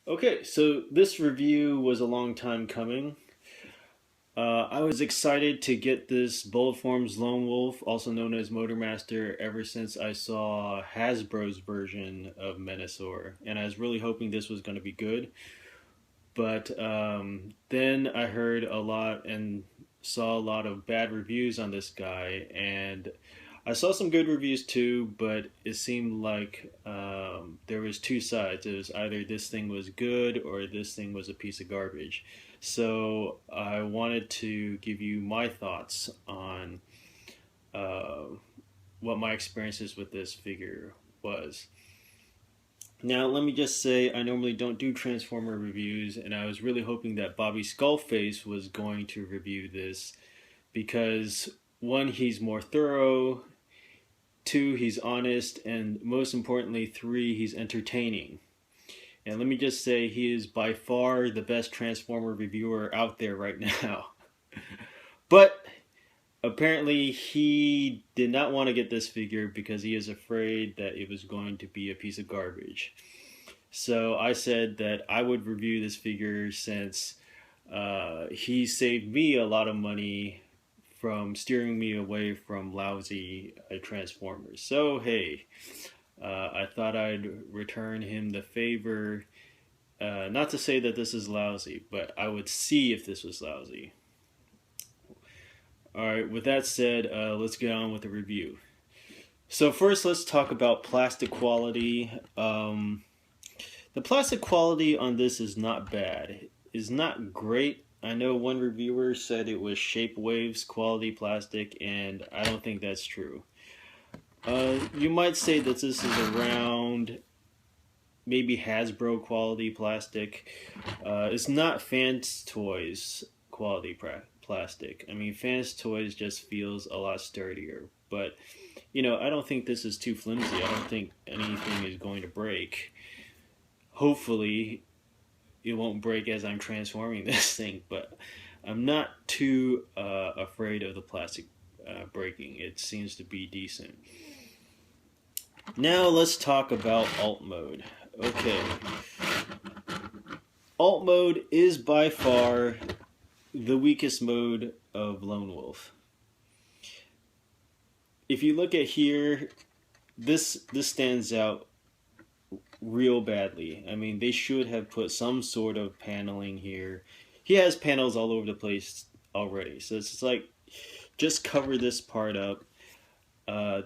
Okay, so this review was a long time coming. I was excited to get this Bold Forms Lonewolf, also known as Motormaster, ever since I saw Hasbro's version of Menasor, and I was really hoping this was going to be good. But then I heard a lot and saw a lot of bad reviews on this guy, and I saw some good reviews too, but it seemed like there was two sides. It was either this thing was good or this thing was a piece of garbage. So I wanted to give you my thoughts on uh, what my experiences with this figure was. Now, let me just say, I normally don't do Transformer reviews, and I was really hoping that Bobby Skullface was going to review this because one, he's more thorough, two, he's honest, and most importantly, three, he's entertaining. And let me just say, he is by far the best Transformer reviewer out there right now. But apparently, he did not want to get this figure because he is afraid that it was going to be a piece of garbage. So I said that I would review this figure since he saved me a lot of money from steering me away from lousy Transformers. So hey, I thought I'd return him the favor. Not to say that this is lousy, but I would see if this was lousy. Alright, with that said, let's get on with the review. So first, let's talk about plastic quality. The plastic quality on this is not bad. It's not great. I know one reviewer said it was Shape Waves quality plastic, and I don't think that's true. You might say that this is around maybe Hasbro quality plastic. It's not Fans Toys quality plastic. I mean, Fans Toys just feels a lot sturdier, but I don't think this is too flimsy. I don't think anything is going to break. Hopefully, it won't break as I'm transforming this thing, but I'm not too afraid of the plastic breaking. It seems to be decent. Now let's talk about alt mode. Okay. Alt mode is by far the weakest mode of Lone Wolf. If you look at here, this stands out real badly. I mean, they should have put some sort of paneling here. He has panels all over the place already, so it's like, just cover this part up.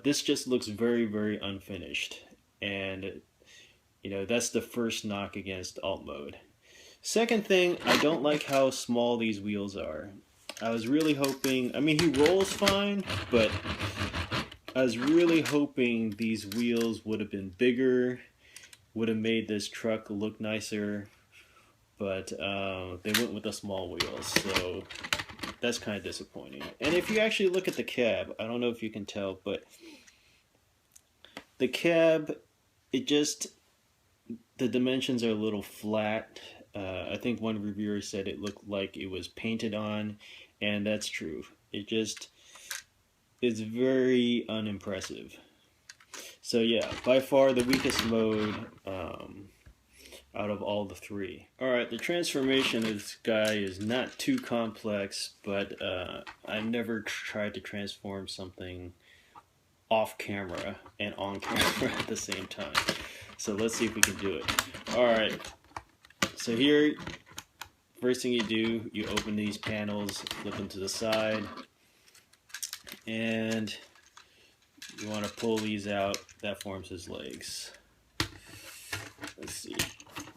This just looks very, very unfinished, and that's the first knock against alt mode. Second thing, I don't like how small these wheels are. I was really hoping, I mean, he rolls fine, but I was really hoping these wheels would have been bigger, would have made this truck look nicer, but they went with the small wheels, so that's kind of disappointing. And if you actually look at the cab, I don't know if you can tell, but the cab, the dimensions are a little flat. I think one reviewer said it looked like it was painted on, and that's true. It's very unimpressive. So yeah, by far the weakest mode out of all the three. Alright, the transformation of this guy is not too complex, but I never tried to transform something off camera and on camera at the same time. So let's see if we can do it. Alright, so here, first thing you do, you open these panels, flip them to the side, and you want to pull these out. That forms his legs. Let's see.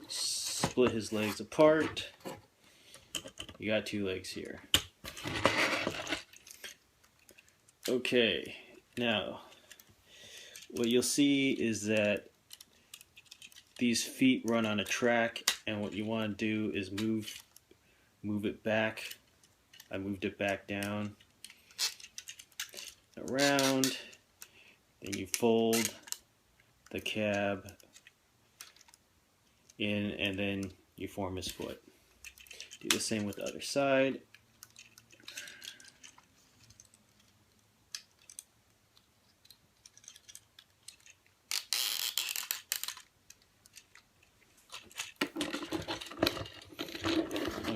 Split his legs apart. You got two legs here. Okay, now what you'll see is that these feet run on a track, and what you want to do is move it back. I moved it back down, around, then you fold the cab in, and then you form his foot. Do the same with the other side.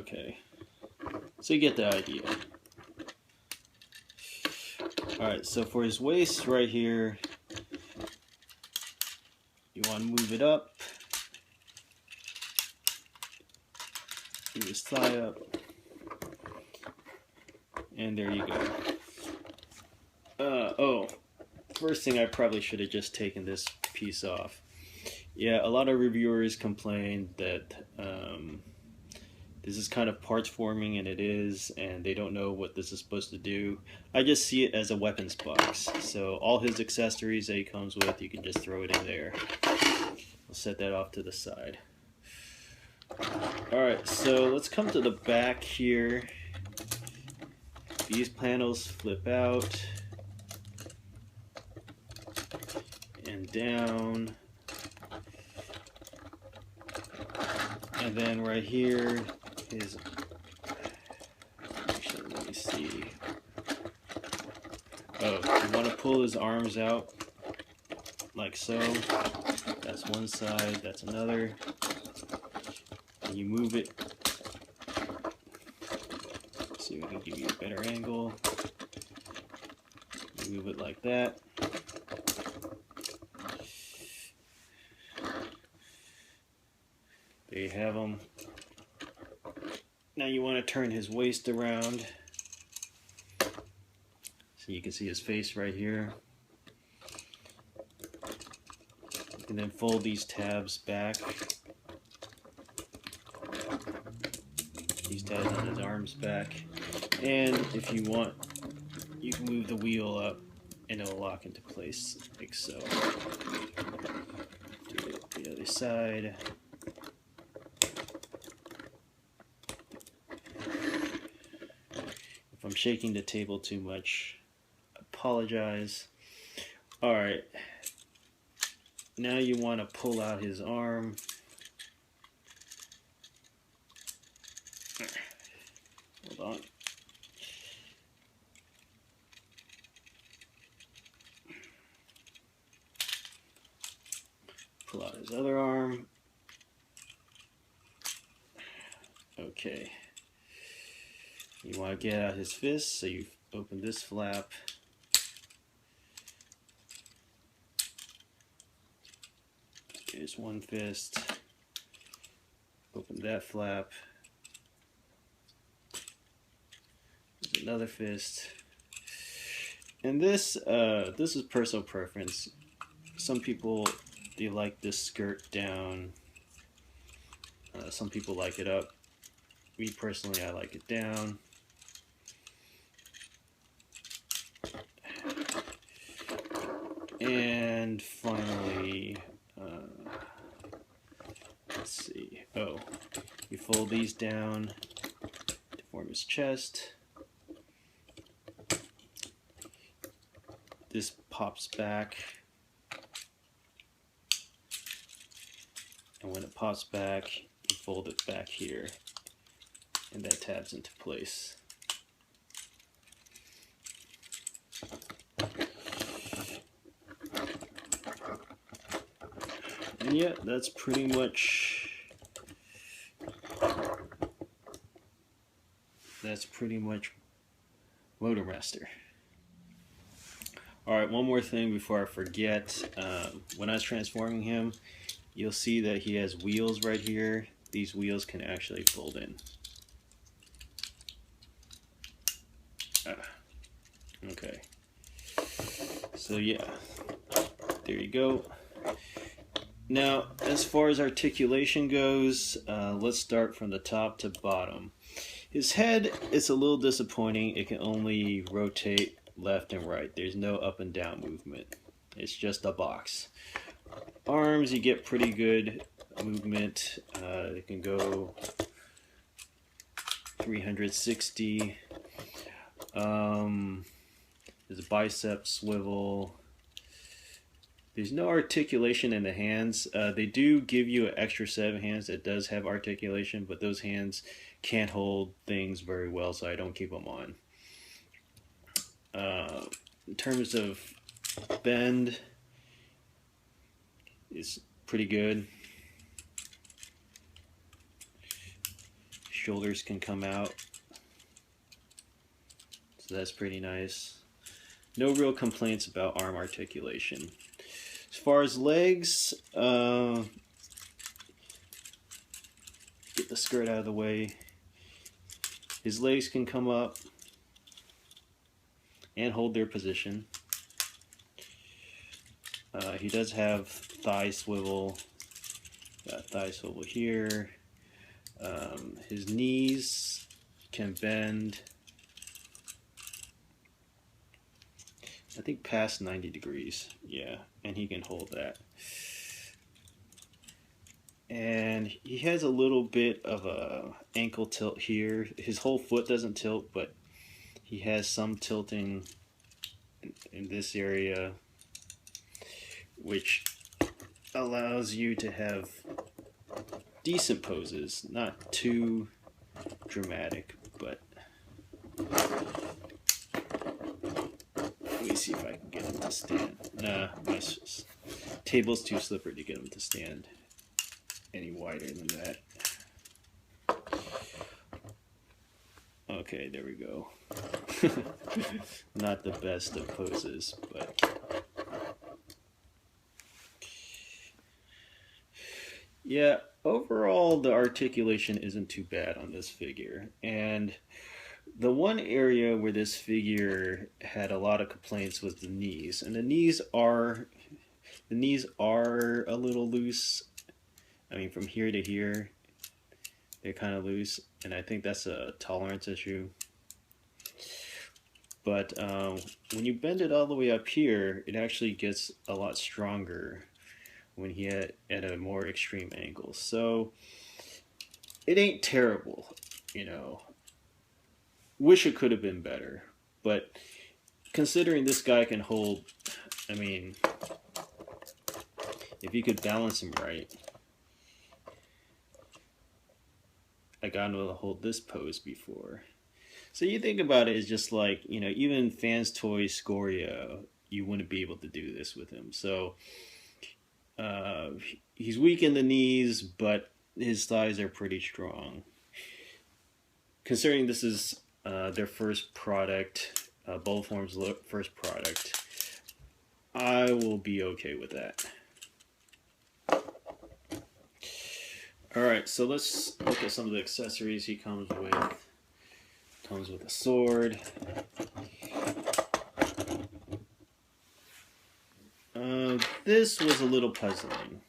Okay, so you get the idea. Alright, so for his waist right here, you want to move it up, move his thigh up, and there you go. Oh, first thing, I probably should have just taken this piece off. Yeah, a lot of reviewers complained that this is kind of parts forming, and it is, and they don't know what this is supposed to do. I just see it as a weapons box. So all his accessories that he comes with, you can just throw it in there. I'll set that off to the side. Alright, so let's come to the back here. These panels flip out and down. And then right here is, actually, let me see. Oh, you want to pull his arms out like so. That's one side, that's another. And you move it. Let's see if we can give you a better angle. You move it like that. There you have them. Now you want to turn his waist around so you can see his face right here. You can then fold these tabs back. These tabs on his arms back. And if you want, you can move the wheel up and it'll lock into place like so. Do it the other side. I'm shaking the table too much, apologize. Alright, now you want to pull out his arm. Hold on. Pull out his other arm. Okay. You want to get out his fist, so you open this flap. Here's one fist. Open that flap. There's another fist. And this is personal preference. Some people, they like this skirt down. Some people like it up. Me personally, I like it down. And finally, let's see. Oh, you fold these down to form his chest. This pops back. And when it pops back, you fold it back here. And that tabs into place. And yeah, that's pretty much Motormaster. Alright, one more thing before I forget. When I was transforming him, you'll see that he has wheels right here. These wheels can actually fold in. Okay. So yeah, there you go. Now, as far as articulation goes, let's start from the top to bottom. His head is a little disappointing. It can only rotate left and right. There's no up and down movement. It's just a box. Arms, you get pretty good movement. It can go 360. There's a bicep swivel. There's no articulation in the hands. They do give you an extra set of hands that does have articulation, but those hands can't hold things very well, so I don't keep them on. In terms of bend, it's pretty good. shoulders can come out. So that's pretty nice. No real complaints about arm articulation. As far as legs, get the skirt out of the way. His legs can come up and hold their position. He does have thigh swivel. Got thigh swivel here. His knees can bend, I think, past 90 degrees. Yeah, and he can hold that. And he has a little bit of a ankle tilt here. His whole foot doesn't tilt, but he has some tilting in this area, which allows you to have decent poses, not too dramatic, but let me see if I can get him to stand. Nah, my table's too slippery to get him to stand any wider than that. Okay, there we go. Not the best of poses, but yeah, overall the articulation isn't too bad on this figure. And the one area where this figure had a lot of complaints was the knees. And the knees are a little loose. I mean, from here to here, they're kind of loose, and I think that's a tolerance issue. But when you bend it all the way up here, it actually gets a lot stronger when he at a more extreme angle. So it ain't terrible, you know. Wish it could have been better, but considering this guy can hold, I mean, if you could balance him right, I got him to hold this pose before. So you think about it, it's just like, you know, even Fans Toy Scoria, you wouldn't be able to do this with him. So he's weak in the knees, but his thighs are pretty strong. Considering this is their first product, Bold Forms' first product, I will be okay with that. Alright, so let's look at some of the accessories he comes with. Comes with a sword. This was a little puzzling.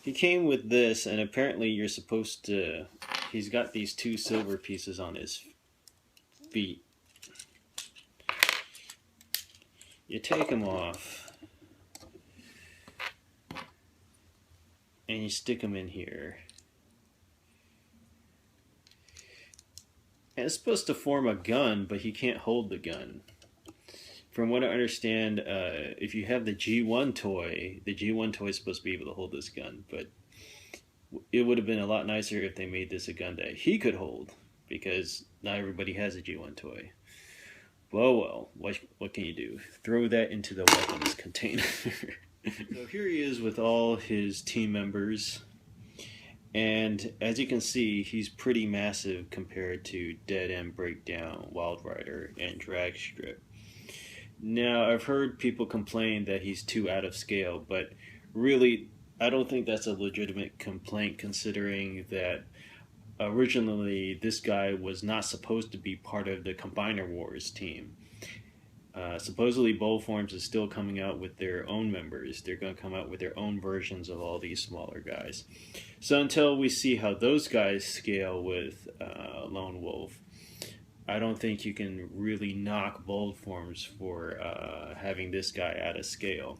He came with this, and apparently you're supposed to... He's got these two silver pieces on his feet. You take them off, and you stick them in here. And it's supposed to form a gun, but he can't hold the gun. From what I understand, if you have the G1 toy, the G1 toy is supposed to be able to hold this gun, but it would have been a lot nicer if they made this a gun that he could hold, because not everybody has a G1 toy. Well, what can you do? Throw that into the weapons container. So here he is with all his team members. And as you can see, he's pretty massive compared to Dead End Breakdown, Wild Rider, and Drag Strip. Now, I've heard people complain that he's too out of scale, but really, I don't think that's a legitimate complaint, considering that originally this guy was not supposed to be part of the Combiner Wars team. Supposedly Bold Forms is still coming out with their own members. They're going to come out with their own versions of all these smaller guys. So until we see how those guys scale with Lone Wolf, I don't think you can really knock Bold Forms for having this guy out of scale.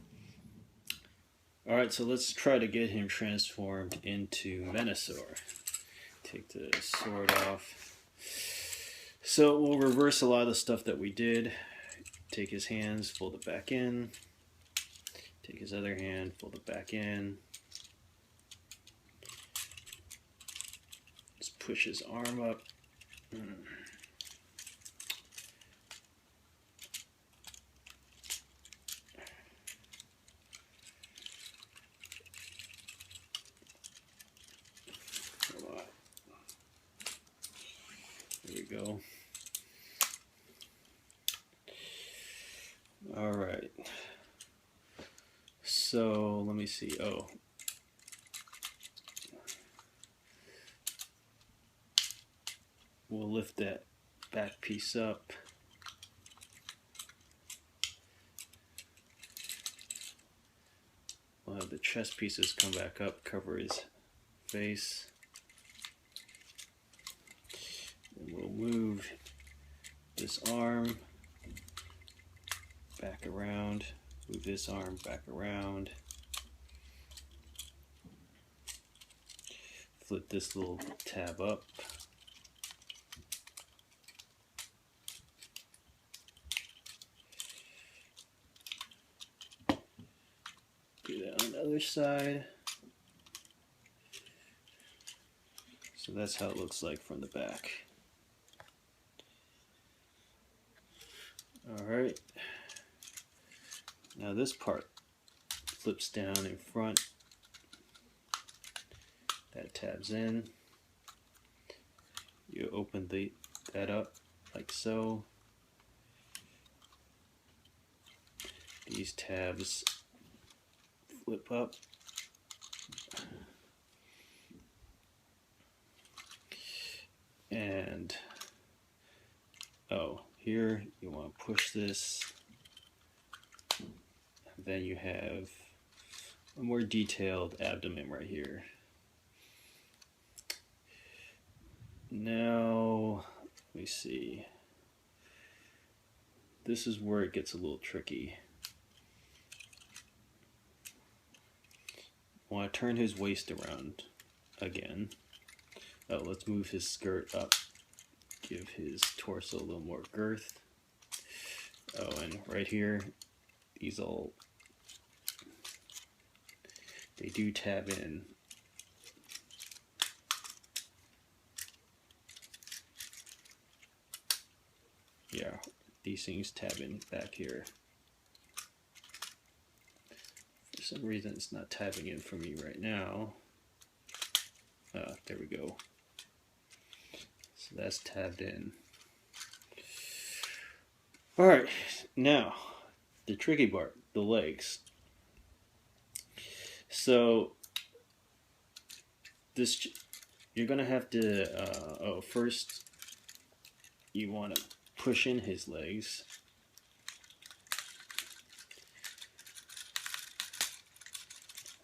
Alright, so let's try to get him transformed into Menasor. Take the sword off. So we'll reverse a lot of the stuff that we did. Take his hands, fold it back in. Take his other hand, fold it back in. Just push his arm up. we go. All right. So let me see. Oh. We'll lift that back piece up. We'll have the chest pieces come back up, cover his face. And we'll move this arm back around, move this arm back around, flip this little tab up. Do that on the other side. So that's how it looks like from the back. Alright. Now this part flips down in front. That tabs in. You open that up like so. These tabs flip up. And here you want to push this. And then you have a more detailed abdomen right here. Now, let me see. This is where it gets a little tricky. I want to turn his waist around again. Oh, let's move his skirt up. Give his torso a little more girth. Oh, and right here, these all, they do tab in. Yeah, these things tab in back here. For some reason it's not tabbing in for me right now. There we go. So that's tabbed in. Alright, now the tricky part, the legs. So this, you're gonna have to, first you want to push in his legs.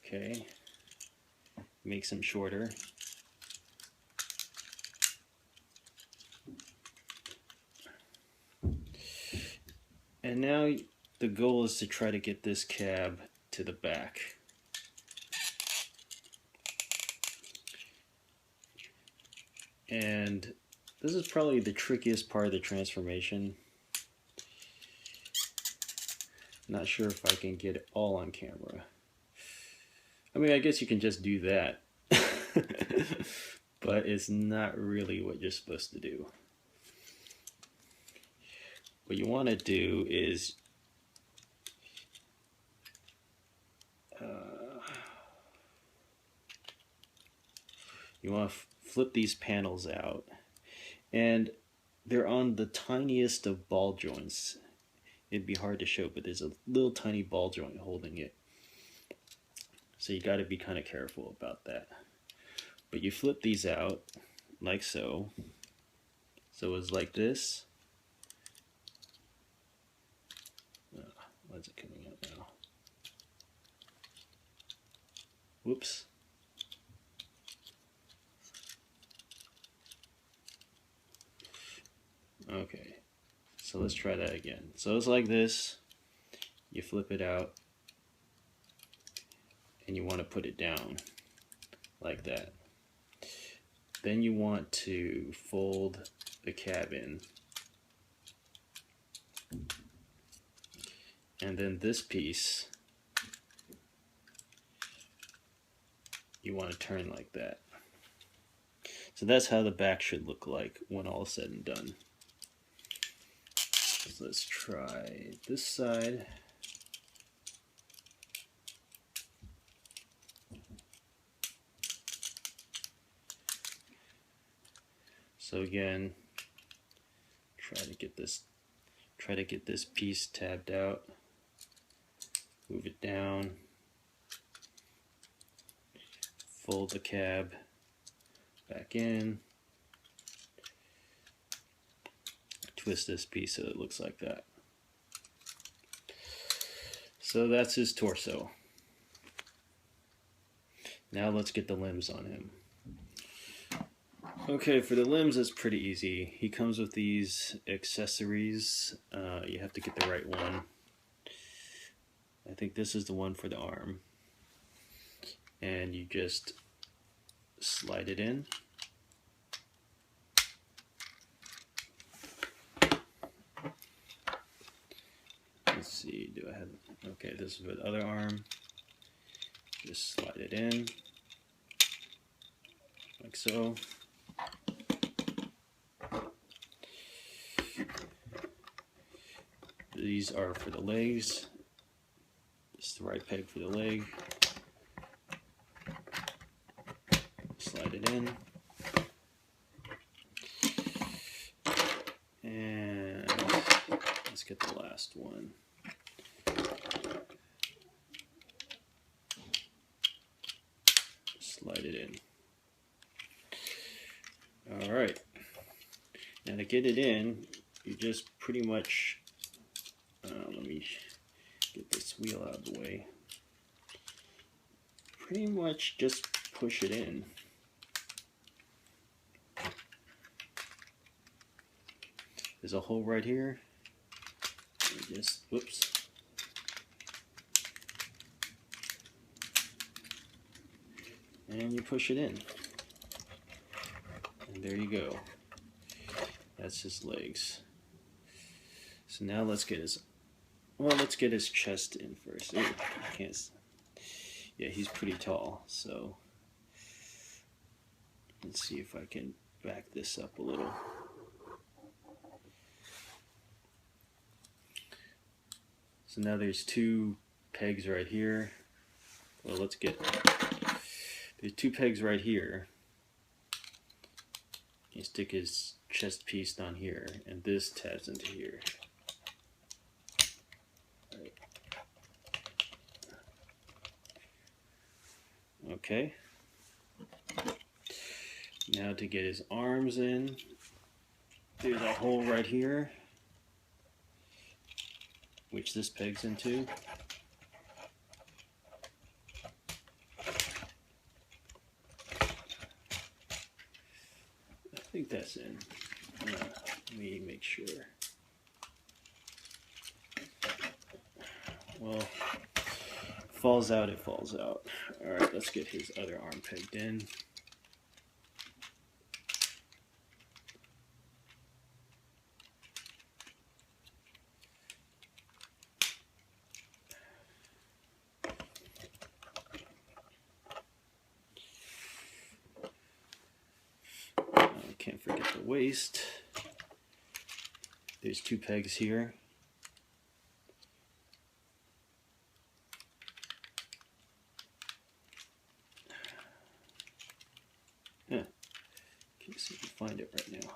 Okay, makes them shorter. And now the goal is to try to get this cab to the back. And this is probably the trickiest part of the transformation. Not sure if I can get it all on camera. I mean, I guess you can just do that. But it's not really what you're supposed to do. What you want to do is you want to flip these panels out, and they're on the tiniest of ball joints. It'd be hard to show, but there's a little tiny ball joint holding it. So you got to be kind of careful about that. But you flip these out like so. So it's like this. Why is it coming out now? Whoops. Okay, so let's try that again. So it's like this. You flip it out, and you want to put it down like that. Then you want to fold the cab in. And then this piece, you want to turn like that. So that's how the back should look like when all is said and done. So let's try this side. So again, Try to get this piece tabbed out. Move it down. Fold the cab back in. Twist this piece so it looks like that. So that's his torso. Now let's get the limbs on him. Okay, for the limbs it's pretty easy. He comes with these accessories. You have to get the right one. I think this is the one for the arm. And you just slide it in. Let's see, do I have, okay, this is for the other arm. Just slide it in, like so. These are for the legs. This is the right peg for the leg. Slide it in. And let's get the last one. Slide it in. Alright. Now to get it in, you just pretty much, let me get this wheel out of the way. Pretty much just push it in. There's a hole right here. You just, whoops. And you push it in. And there you go. That's his legs. So now let's get his, well, let's get his chest in first. Ooh, I can't, yeah, he's pretty tall, so let's see if I can back this up a little. So now there's two pegs right here. Well, let's get, there's two pegs right here. You stick his chest piece down here, and this tabs into here. Right. Okay. Now to get his arms in, there's a hole right here, which this pegs into. I think that's in. Let me make sure. Well, falls out, it falls out. Alright, let's get his other arm pegged in. Can't forget the waist. There's two pegs here. Yeah, can't see if I can find it right now.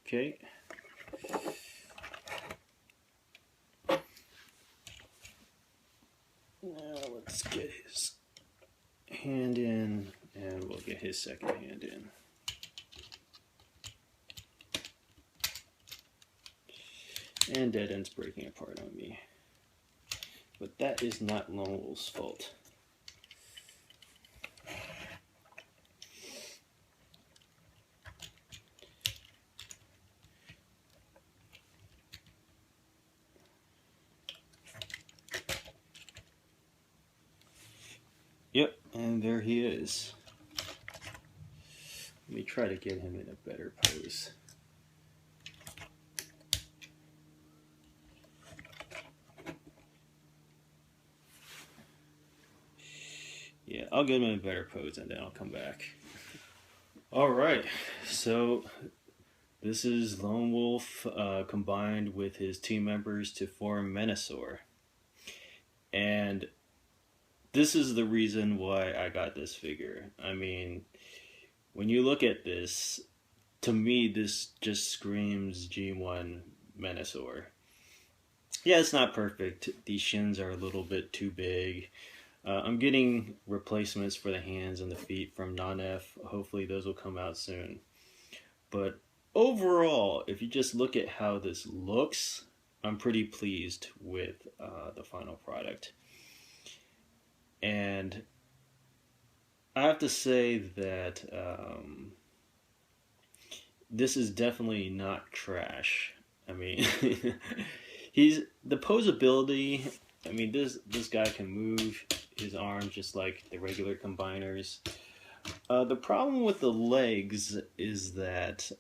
Okay. Now let's get his hand in, and we'll get his second hand in. And dead end's breaking apart on me. But that is not Lone Wolf's fault. Yep, and there he is. Let me try to get him in a better pose. Yeah, I'll get him in a better pose and then I'll come back. Alright, so this is Lone Wolf combined with his team members to form Menasor. And this is the reason why I got this figure. I mean, when you look at this, to me, this just screams G1 Menasor. Yeah, it's not perfect. These shins are a little bit too big. I'm getting replacements for the hands and the feet from Non-F. Hopefully those will come out soon. But overall, if you just look at how this looks, I'm pretty pleased with the final product. And I have to say that this is definitely not trash. I mean, he's the posability. I mean, this guy can move his arms just like the regular combiners. The problem with the legs is that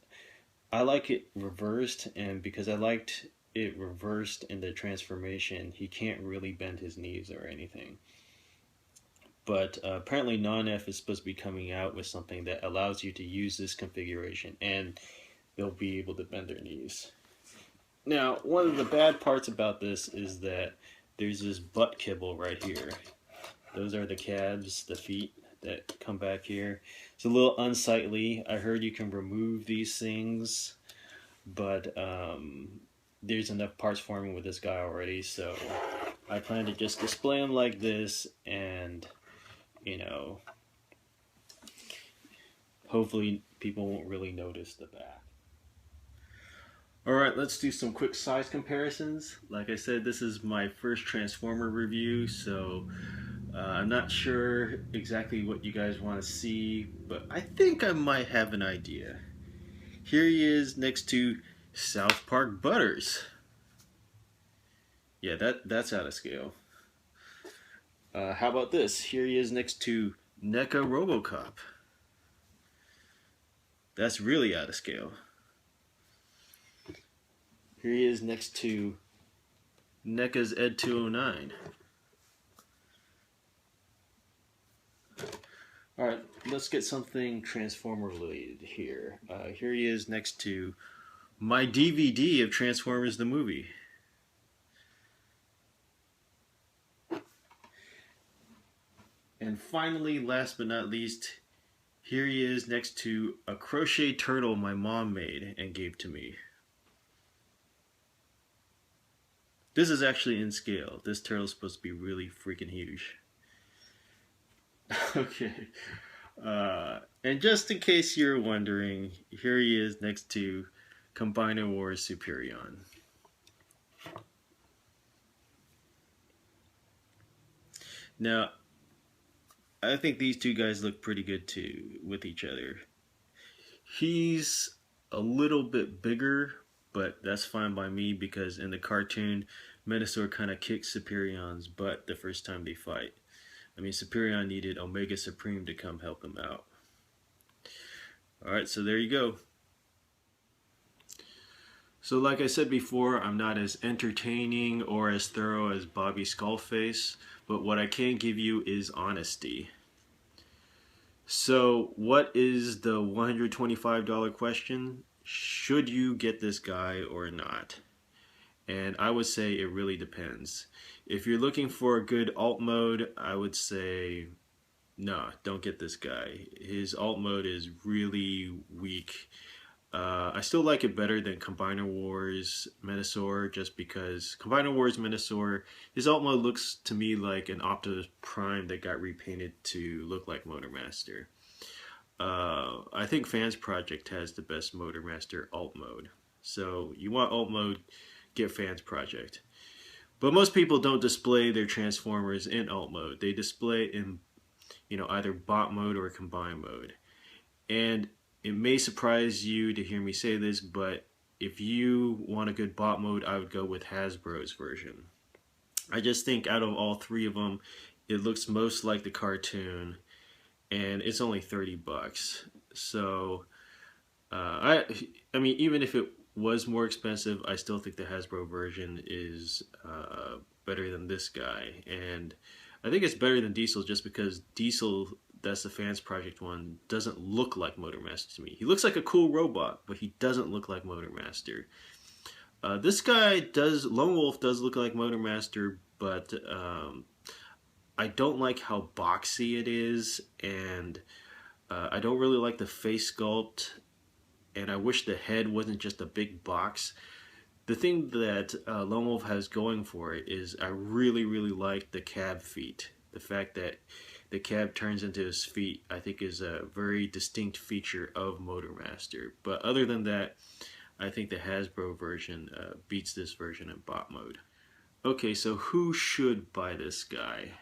I like it reversed, and because I liked it reversed in the transformation, he can't really bend his knees or anything. But apparently Non-F is supposed to be coming out with something that allows you to use this configuration, and they'll be able to bend their knees. Now, one of the bad parts about this is that there's this butt kibble right here. Those are the calves, the feet that come back here. It's a little unsightly. I heard you can remove these things, but there's enough parts forming with this guy already, so I plan to just display them like this, and you know, hopefully people won't really notice the back. Alright, let's do some quick size comparisons. Like I said, this is my first Transformer review, so I'm not sure exactly what you guys want to see, but I think I might have an idea. Here he is next to South Park Butters. Yeah, that's out of scale. How about this? Here he is next to NECA RoboCop. That's really out of scale. Here he is next to NECA's Ed 209. Alright, let's get something Transformer related here. Here he is next to my DVD of Transformers the movie. And finally, last but not least, here he is next to a crochet turtle my mom made and gave to me. This is actually in scale. This turtle is supposed to be really freaking huge. Okay. And just in case you're wondering, here he is next to Combiner Wars Superion. Now, I think these two guys look pretty good too with each other. He's a little bit bigger, but that's fine by me because in the cartoon, Menasor kind of kicks Superion's butt the first time they fight. I mean, Superion needed Omega Supreme to come help him out. Alright, so there you go. So like I said before, I'm not as entertaining or as thorough as Bobby Skullface, but what I can give you is honesty. So what is the $125 question? Should you get this guy or not? And I would say it really depends. If you're looking for a good alt mode, I would say no, don't get this guy. His alt mode is really weak. I still like it better than Combiner Wars Menasor, just because Combiner Wars Menasor, his alt mode looks to me like an Optimus Prime that got repainted to look like Motormaster. I think Fans Project has the best Motormaster alt mode. So you want alt mode, get Fans Project. But most people don't display their Transformers in alt mode. They display in, either bot mode or combine mode. And it may surprise you to hear me say this, but if you want a good bot mode, I would go with Hasbro's version. I just think out of all three of them, it looks most like the cartoon, and it's only $30. So, I mean, even if it was more expensive, I still think the Hasbro version is better than this guy, and I think it's better than Diesel just because Diesel, that's the Fans Project one, doesn't look like Motormaster to me. He looks like a cool robot, but he doesn't look like Motormaster. This guy Lone Wolf does look like Motormaster, but I don't like how boxy it is, and I don't really like the face sculpt. and I wish the head wasn't just a big box. The thing that Lone Wolf has going for it is I really, really like the cab feet. The fact that the cab turns into his feet, I think, is a very distinct feature of Motormaster. But other than that, I think the Hasbro version beats this version in bot mode. Okay, so who should buy this guy?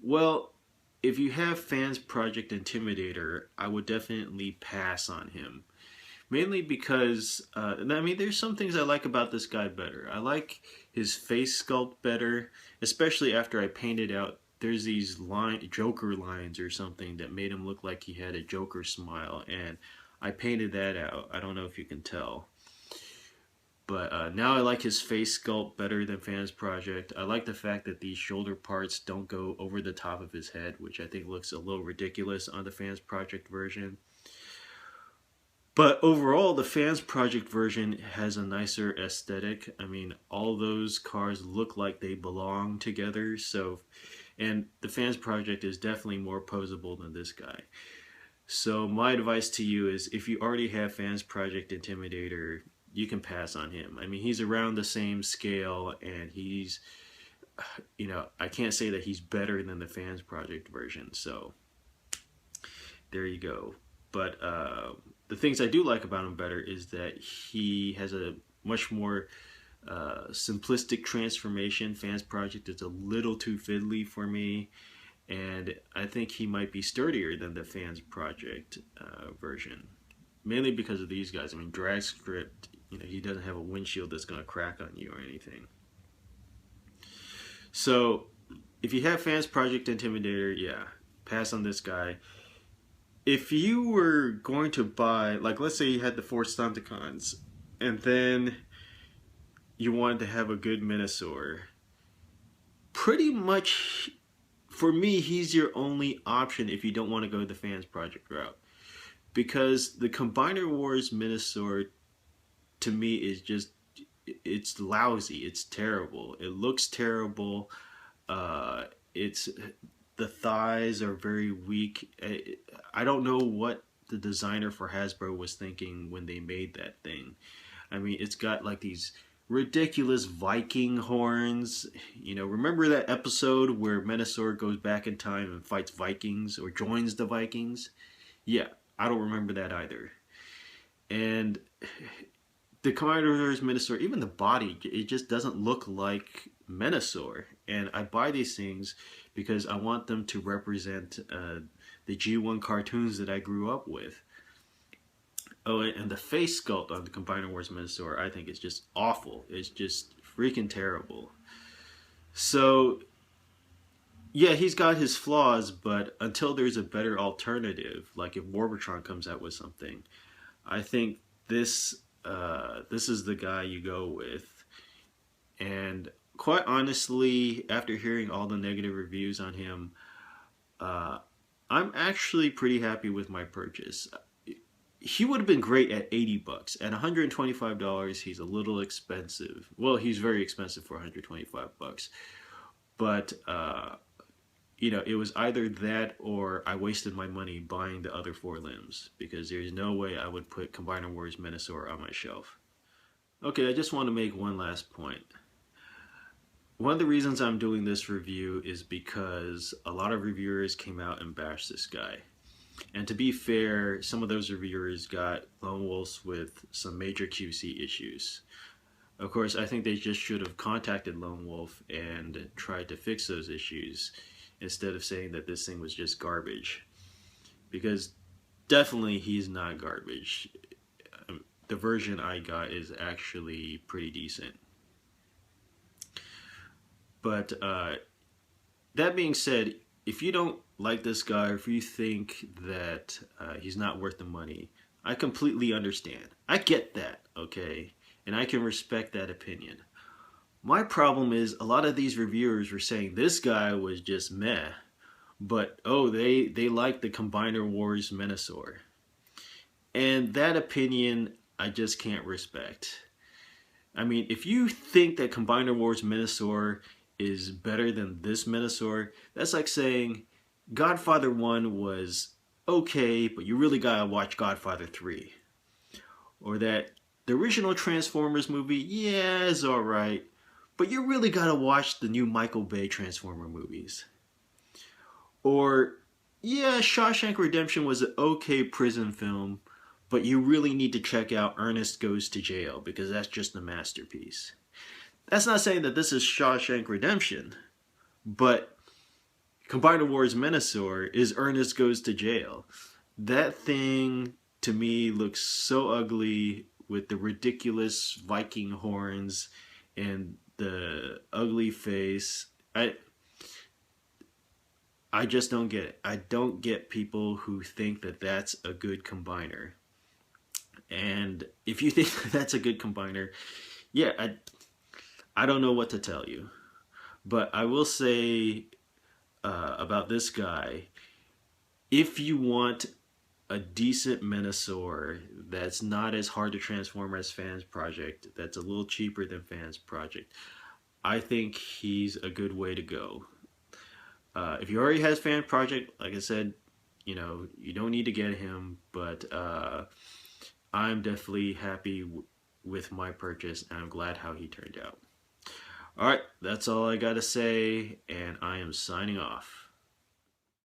Well, if you have Fans Project Intimidator, I would definitely pass on him. Mainly because, I mean, there's some things I like about this guy better. I like his face sculpt better, especially after I painted out. There's these Joker lines or something that made him look like he had a Joker smile, and I painted that out. I don't know if you can tell. But now I like his face sculpt better than Fans Project. I like the fact that these shoulder parts don't go over the top of his head, which I think looks a little ridiculous on the Fans Project version. But overall, the Fans Project version has a nicer aesthetic. I mean, all those cars look like they belong together. And the Fans Project is definitely more posable than this guy. So my advice to you is, if you already have Fans Project Intimidator, you can pass on him. I mean, he's around the same scale, and he's, I can't say that he's better than the Fans Project version. So there you go. But the things I do like about him better is that he has a much more simplistic transformation. Fans Project is a little too fiddly for me, and I think he might be sturdier than the Fans Project version, mainly because of these guys. I mean, Drag Script, he doesn't have a windshield that's going to crack on you or anything. So if you have Fans Project Intimidator, yeah, pass on this guy. If you were going to buy, like, let's say you had the 4 Stunticons, and then you wanted to have a good Minosaur, pretty much, for me, he's your only option if you don't want to go the Fans Project route. Because the Combiner Wars Minosaur, to me, is just, it's lousy, it's terrible. It looks terrible. The thighs are very weak. I don't know what the designer for Hasbro was thinking when they made that thing. I mean, it's got like these ridiculous Viking horns. Remember that episode where Minosaur goes back in time and fights Vikings or joins the Vikings? Yeah, I don't remember that either. And the Commander's Minosaur, even the body, it just doesn't look like Minosaur. And I buy these things because I want them to represent the G1 cartoons that I grew up with. Oh, and the face sculpt on the Combiner Wars Minosaur, I think, is just awful. It's just freaking terrible. So, yeah, he's got his flaws, but until there's a better alternative, like if Warbotron comes out with something, I think this is the guy you go with. And quite honestly, after hearing all the negative reviews on him, I'm actually pretty happy with my purchase. He would have been great at $80. At $125, he's a little expensive. Well, he's very expensive for $125. But, it was either that or I wasted my money buying the other 4 limbs, because there's no way I would put Combiner Wars Minosaur on my shelf. Okay, I just want to make one last point. One of the reasons I'm doing this review is because a lot of reviewers came out and bashed this guy. And to be fair, some of those reviewers got Lone Wolves with some major QC issues. Of course, I think they just should have contacted Lone Wolf and tried to fix those issues instead of saying that this thing was just garbage. Because definitely he's not garbage. The version I got is actually pretty decent. But that being said, if you don't like this guy, or if you think that he's not worth the money, I completely understand. I get that, okay? And I can respect that opinion. My problem is a lot of these reviewers were saying this guy was just meh, but oh, they like the Combiner Wars Minosaur. And that opinion I just can't respect. I mean, if you think that Combiner Wars Minosaur is better than this Minosaur, that's like saying Godfather 1 was okay, but you really gotta watch Godfather 3. or that the original Transformers movie, yeah, is alright, but you really gotta watch the new Michael Bay Transformer movies. Or, yeah, Shawshank Redemption was an okay prison film, but you really need to check out Ernest Goes to Jail because that's just a masterpiece. That's not saying that this is Shawshank Redemption, but Combiner Wars Menasor is Ernest Goes to Jail. That thing to me looks so ugly with the ridiculous Viking horns and the ugly face. I just don't get it. I don't get people who think that that's a good combiner. And if you think that's a good combiner, yeah, I don't know what to tell you. But I will say about this guy, if you want a decent Menasor that's not as hard to transform as Fans Project, that's a little cheaper than Fans Project, I think he's a good way to go. If you already has Fan Project, like I said, you don't need to get him, but I'm definitely happy with my purchase, and I'm glad how he turned out. All right, that's all I got to say, and I am signing off.